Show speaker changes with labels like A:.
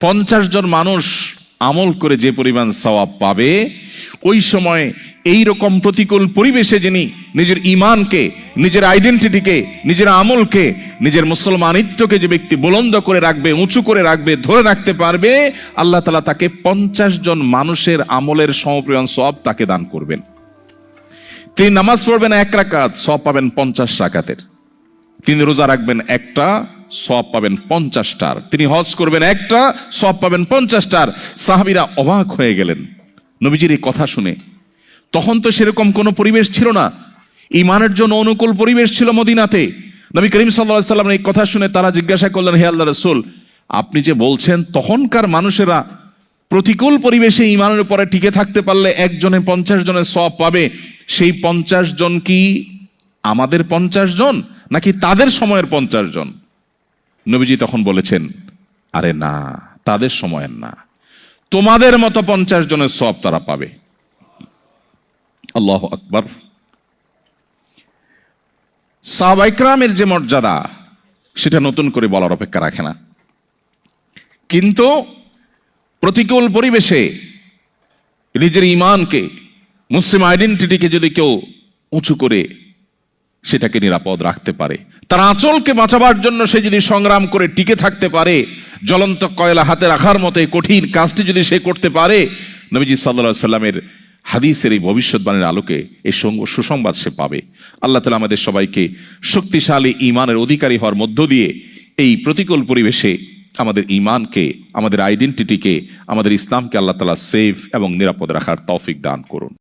A: 50 জন মানুষ আমল করে যে পরিমাণ সওয়াব পাবে, ওই সময় এই রকম প্রতিকূল পরিবেশে যিনি নিজের ঈমানকে, নিজের আইডেন্টিটিকে, নিজের আমলকে, নিজের মুসলমানিত্বকে যে ব্যক্তি বুলন্দ করে রাখবে, উঁচু করে রাখবে, ধরে রাখতে পারবে, আল্লাহ তাআলা তাকে 50 জন মানুষের আমলের সমপরিমাণ সওয়াব তাকে দান করবেন। তিনি নামাজ পড়বেন 1 রাকাত, সওয়াব পাবেন 50 রাকাতের। তিনি রোজা রাখবেন একটা, সওয়াব পাবেন 50টার। তিনি হজ করবেন একটা, সওয়াব পাবেন 50টার। সাহাবীরা অবাক হয়ে গেলেন নবীজির এই কথা শুনে। তখন তো সেরকম কোনো পরিবেশ ছিল না, ঈমানের জন্য অনুকূল পরিবেশ ছিল মদিনাতে। নবী করিম সাল্লাল্লাহু আলাইহি ওয়াসাল্লাম এই কথা শুনে তারা জিজ্ঞাসা করলেন, হে আল্লাহর রাসূল, আপনি যে বলছেন তখনকার মানুষেরা প্রতিকূল পরিবেশে ঈমানের উপরে টিকে থাকতে পারলে একজনে 50 জনের সওয়াব পাবে, সেই 50 জন কি আমাদের 50 জন নাকি তাদের সময়ের 50 জন? নবীজি তখন বলেছেন, আরে না, তাদের সময়ের না, তোমাদের মতো 50 জনের সওয়াব তারা পাবে। আল্লাহু আকবার। সাহাবায়ে কেরামের যে মর্যাদা, সেটা নতুন করে বলার অপেক্ষা রাখে না। কিন্তু প্রতিকূল পরিবেশে নিজের ঈমানকে, মুসলিম আইডেন্টিটিকে যদি কেউ উঁচু করে সেটাকে নিরাপদ রাখতে পারে, তার আঁচলকে বাঁচাবার জন্য সে যদি সংগ্রাম করে টিকে থাকতে পারে, জ্বলন্ত কয়লা হাতে রাখার মতো এই কঠিন কাজটি যদি সে করতে পারে, নবীজি সাল্লাল্লাহু আলাইহি সাল্লামের হাদিসের এই ভবিষ্যৎবাণীর আলোকে এই সুসংবাদ সে পাবে। আল্লাহ তাআলা আমাদের সবাইকে শক্তিশালী ঈমানের অধিকারী হওয়ার মধ্য দিয়ে এই প্রতিকূল পরিবেশে আমাদের ঈমানকে, আমাদের আইডেন্টিটিকে, আমাদের ইসলামকে আল্লাহ তাআলা সেফ এবং নিরাপদ রাখার তৌফিক দান করুন।